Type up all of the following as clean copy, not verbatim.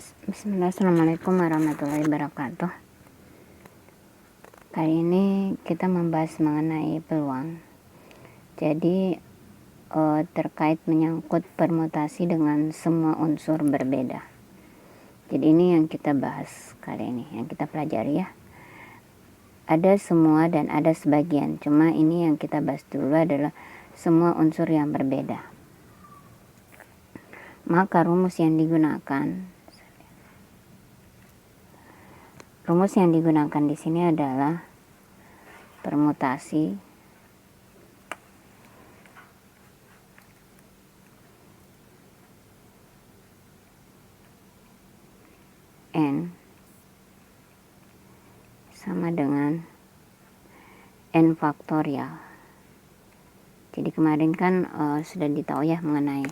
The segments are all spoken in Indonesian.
Bismillah, assalamualaikum warahmatullahi wabarakatuh. Kali ini kita membahas mengenai peluang. Jadi terkait menyangkut permutasi dengan semua unsur berbeda. Jadi ini yang kita bahas kali ini, yang kita pelajari ya. Ada semua dan ada sebagian. Cuma ini yang kita bahas dulu adalah semua unsur yang berbeda. Maka rumus yang digunakan di sini adalah permutasi N sama dengan N faktorial. Jadi kemarin kan sudah ditahu ya mengenai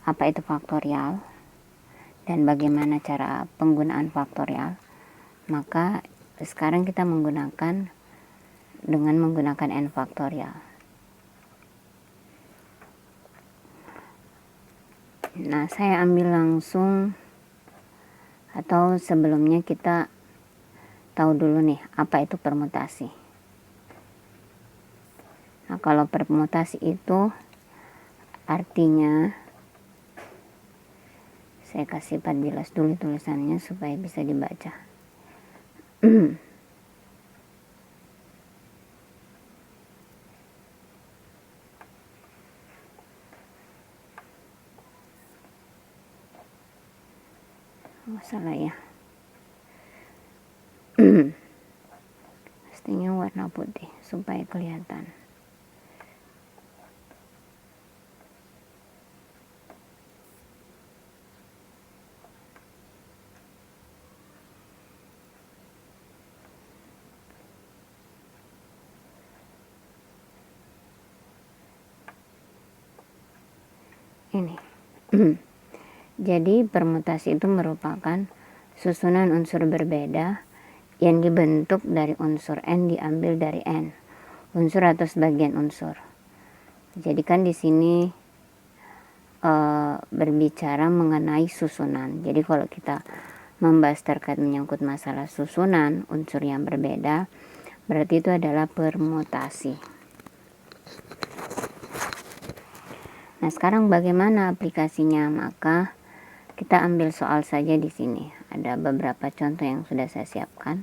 apa itu faktorial dan bagaimana cara penggunaan faktorial. Maka sekarang kita menggunakan N faktorial. Nah, saya ambil langsung, atau sebelumnya kita tahu dulu nih apa itu permutasi. Nah, kalau permutasi itu artinya, saya kasih perjelas dulu tulisannya supaya bisa dibaca. Salah ya. Pastinya warna putih supaya kelihatan. Ini. Jadi permutasi itu merupakan susunan unsur berbeda yang dibentuk dari unsur N diambil dari N, unsur atau sebagian unsur. Jadi kan di sini berbicara mengenai susunan. Jadi kalau kita membahas terkait menyangkut masalah susunan unsur yang berbeda, berarti itu adalah permutasi. Nah, sekarang bagaimana aplikasinya? Maka kita ambil soal saja di sini. Ada beberapa contoh yang sudah saya siapkan.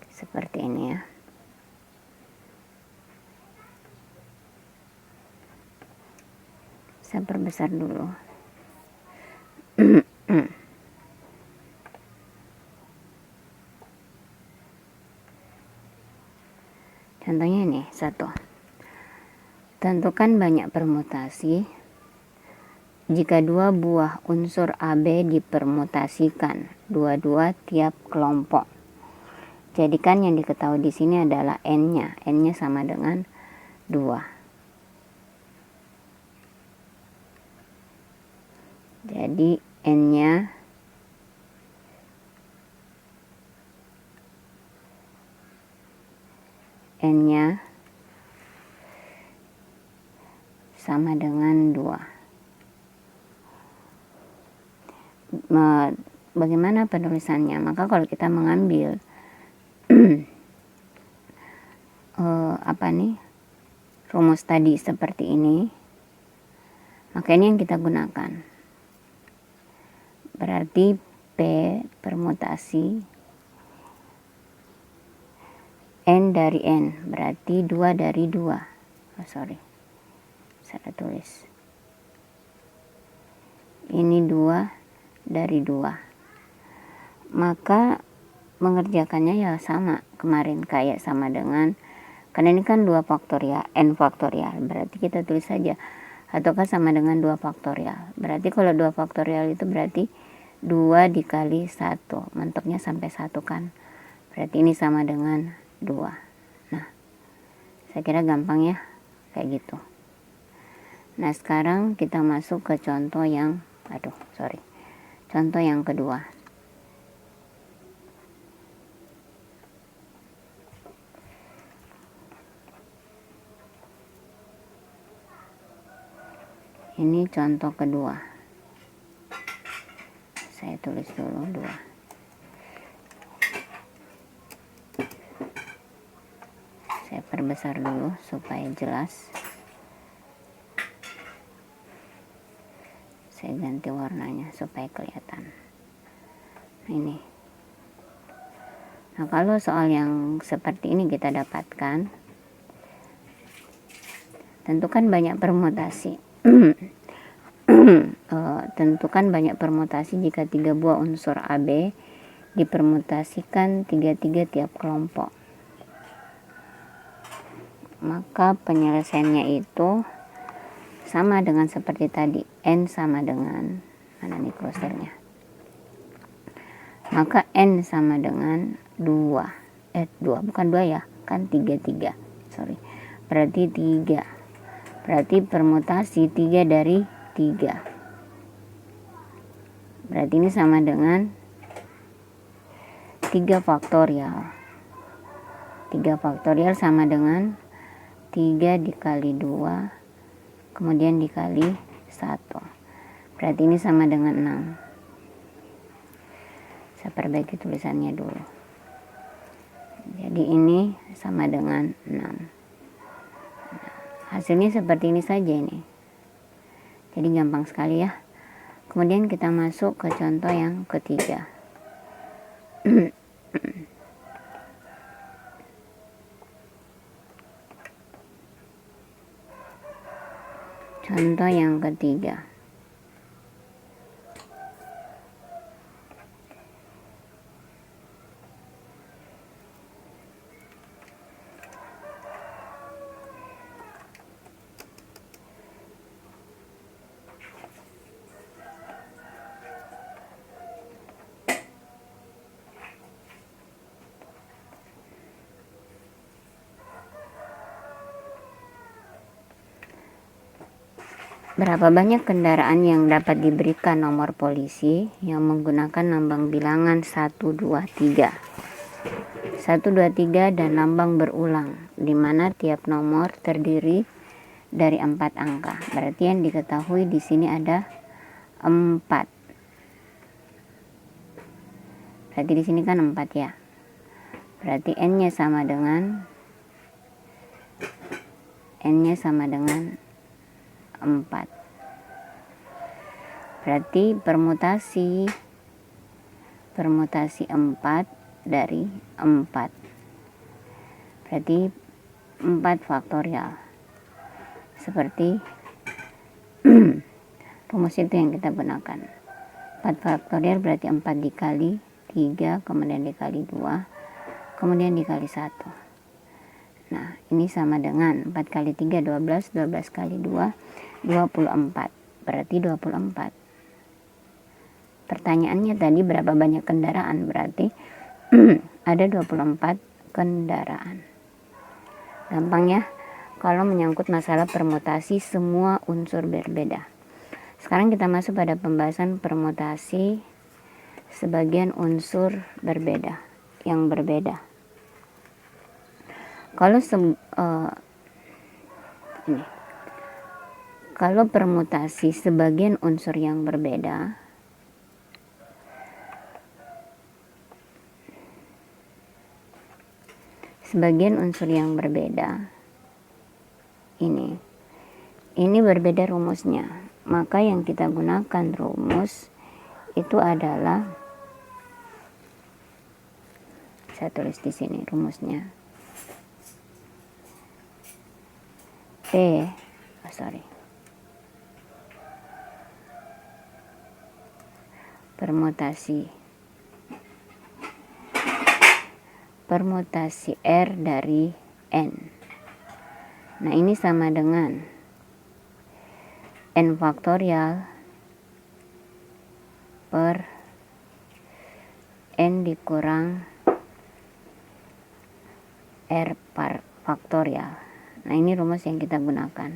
Seperti ini ya. Saya perbesar dulu. Contohnya ini, 1. Tentukan banyak permutasi jika 2 buah unsur AB dipermutasikan dua-dua tiap kelompok. Jadi kan yang diketahui di sini adalah N-nya. N-nya sama dengan 2. Jadi N-nya sama dengan 2. Bagaimana penulisannya? Maka kalau kita mengambil rumus tadi seperti ini, maka ini yang kita gunakan. Berarti P permutasi N dari N, berarti 2 dari 2. Salah tulis. Ini 2 dari 2. Maka mengerjakannya ya sama kemarin, kayak sama dengan, karena ini kan 2 faktorial, N faktorial, berarti kita tulis saja ataukah sama dengan 2 faktorial. Berarti kalau 2 faktorial itu berarti 2 dikali 1, mentoknya sampai 1 kan, berarti ini sama dengan 2. Nah, saya kira gampang ya kayak gitu. Nah, sekarang kita masuk ke contoh yang kedua. Ini contoh kedua. Saya tulis dulu 2. Saya perbesar dulu supaya jelas. Saya ganti warnanya supaya kelihatan. Ini. Nah, kalau soal yang seperti ini kita dapatkan, tentukan banyak permutasi. Tentukan banyak permutasi jika 3 buah unsur AB dipermutasikan 3-3 tiap kelompok. Maka penyelesaiannya itu sama dengan seperti tadi. N sama dengan, mana nih clusternya? Maka N sama dengan 2. 2 bukan 2 ya, kan 3. Sorry. Berarti 3. Berarti permutasi 3 dari 3. Berarti ini sama dengan 3 faktorial. 3 faktorial sama dengan 3 dikali 2, kemudian dikali 1. Berarti ini sama dengan 6. Saya perbaiki tulisannya dulu. Jadi ini sama dengan 6. Hasilnya seperti ini saja ini. Jadi gampang sekali ya. Kemudian kita masuk ke contoh yang ketiga. Contoh yang ketiga. Berapa banyak kendaraan yang dapat diberikan nomor polisi yang menggunakan lambang bilangan 1, 2, 3. 1, 2, 3 dan lambang berulang, di mana tiap nomor terdiri dari 4 angka. Berarti yang diketahui di sini ada 4. Berarti di sini kan 4 ya. Berarti N-nya sama dengan 4. Berarti permutasi 4 dari 4. Berarti 4 faktorial. Seperti rumus itu yang kita gunakan. 4 faktorial berarti 4 dikali 3, kemudian dikali 2, kemudian dikali 1. Nah, ini sama dengan 4 kali 3, 12, 12 kali 2, 24. Berarti 24. Pertanyaannya tadi berapa banyak kendaraan? Berarti ada 24 kendaraan. Gampang ya kalau menyangkut masalah permutasi semua unsur berbeda. Sekarang kita masuk pada pembahasan permutasi sebagian unsur berbeda, yang berbeda. Kalau permutasi sebagian unsur yang berbeda, ini berbeda rumusnya. Maka yang kita gunakan rumus itu adalah, saya tulis di sini rumusnya. Permutasi R dari N. Nah, ini sama dengan N faktorial per N dikurang R faktorial. Nah, ini rumus yang kita gunakan.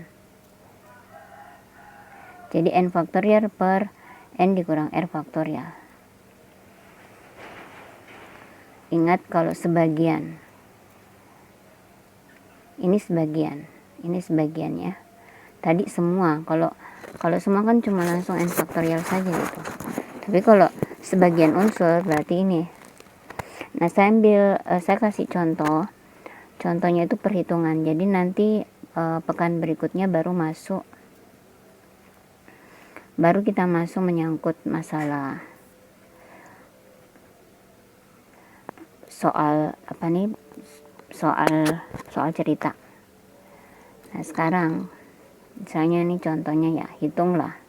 Jadi N faktorial per N dikurang R faktorial. Ingat kalau sebagian, ini sebagian ya. Tadi semua, kalau Kalau semua kan cuma langsung n faktorial saja gitu. Tapi kalau sebagian unsur berarti ini. Nah, saya kasih contoh. Contohnya itu perhitungan. Jadi nanti pekan berikutnya baru kita masuk menyangkut masalah soal soal cerita. Nah, sekarang misalnya ini contohnya ya, hitunglah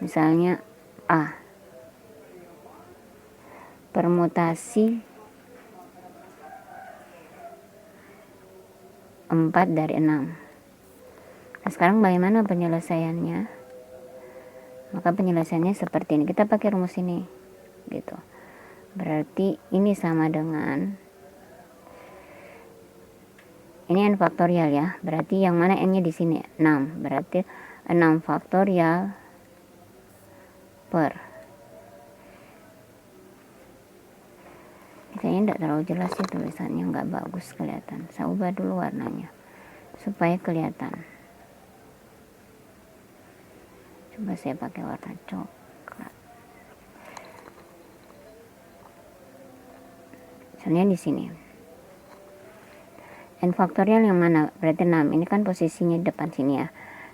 misalnya A, permutasi 4 dari 6. Nah, sekarang bagaimana penyelesaiannya? Maka penyelesaiannya seperti ini. Kita pakai rumus ini gitu. Berarti ini sama dengan ini n faktorial ya. Berarti yang mana n-nya di sini? 6. Berarti 6 faktorial per. Kayaknya tidak terlalu jelas sih tulisannya, nggak bagus kelihatan. Saya ubah dulu warnanya supaya kelihatan. Coba saya pakai warna coklat. Misalnya di sini. N faktorial yang mana? Berarti 6. Ini kan posisinya depan sini ya.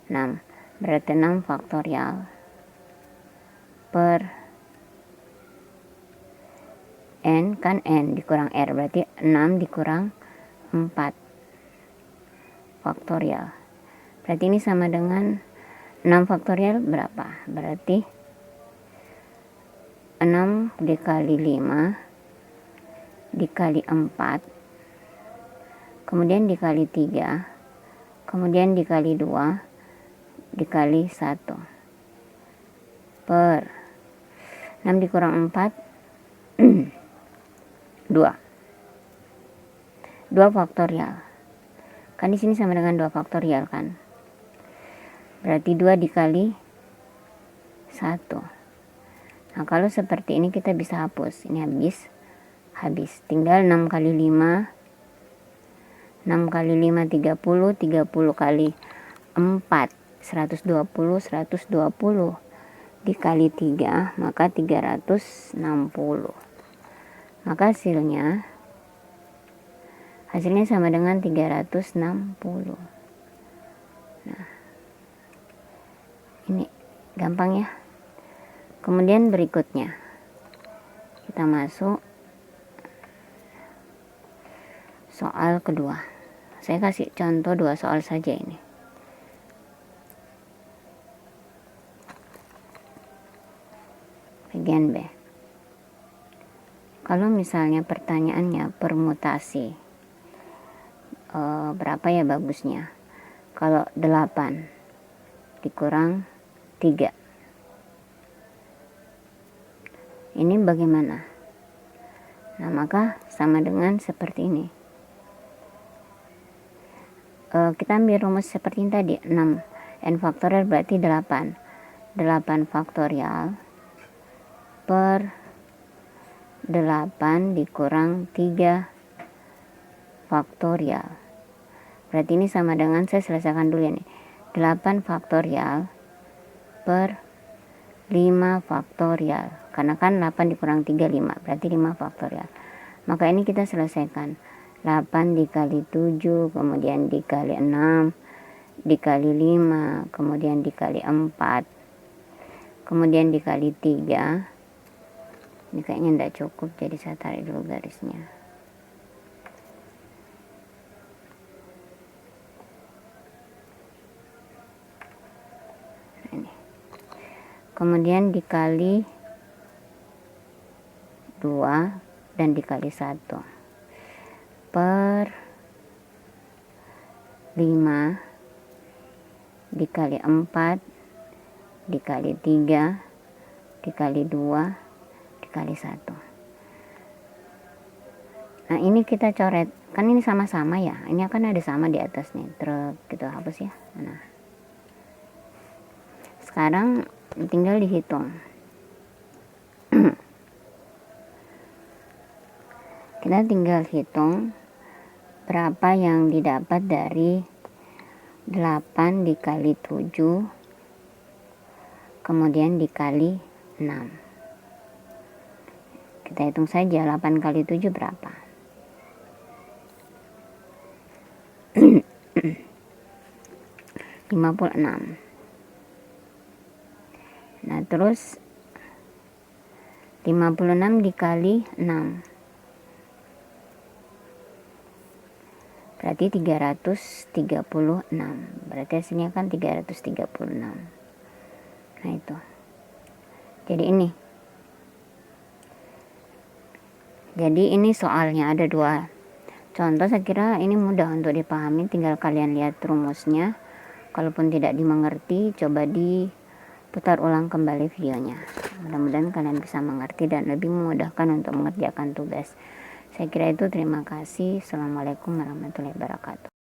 6. Berarti 6 faktorial per n, kan n dikurang r. Berarti 6 dikurang 4 faktorial. Berarti ini sama dengan 6 faktorial berapa? Berarti 6 dikali 5 dikali 4, kemudian dikali 3, kemudian dikali 2, dikali 1 per 6 dikurang 4 2 faktorial. Kan di sini sama dengan 2 faktorial kan? Berarti 2 dikali 1. Nah, kalau seperti ini kita bisa hapus. Ini habis. Tinggal 6 kali 5. 6 kali 5 30. 30 kali 4 120. 120 dikali 3, maka 360. Maka hasilnya sama dengan 360. Nah, ini gampang ya. Kemudian berikutnya kita masuk soal kedua. Saya kasih contoh 2 soal saja ini. Bagian B. Kalau misalnya pertanyaannya permutasi, berapa ya bagusnya? Kalau 8 dikurang 3, ini bagaimana? Nah, maka sama dengan seperti ini. Kita ambil rumus seperti ini tadi, 6 n faktorial berarti 8 faktorial per 8 dikurang 3 faktorial. Berarti ini sama dengan, saya selesaikan dulu ini, 8 faktorial per 5 faktorial. Karena kan 8 dikurang 3, 5. Berarti 5 faktorial. Maka ini kita selesaikan. 8 dikali 7, kemudian dikali 6, dikali 5, kemudian dikali 4, kemudian dikali 3. Ini kayaknya tidak cukup, jadi saya tarik dulu garisnya. Ini. Kemudian dikali 2 dan dikali 1 per 5 dikali 4 dikali 3 dikali 2 dikali 1. Nah, ini kita coret. Kan ini sama-sama ya. Ini akan ada sama di atas nih. Terus kita hapus ya. Nah. Sekarang tinggal dihitung. Kita tinggal hitung berapa yang didapat dari 8 dikali 7 kemudian dikali 6. Kita hitung saja 8 kali 7 berapa. 56. Nah, terus 56 dikali 6 berarti 336. Berarti hasilnya kan 336. Nah, itu. Jadi ini soalnya ada 2 contoh. Saya kira ini mudah untuk dipahami, tinggal kalian lihat rumusnya. Kalaupun tidak dimengerti, coba diputar ulang kembali videonya. Mudah-mudahan kalian bisa mengerti dan lebih memudahkan untuk mengerjakan tugas. Saya kira itu. Terima kasih. Assalamualaikum warahmatullahi wabarakatuh.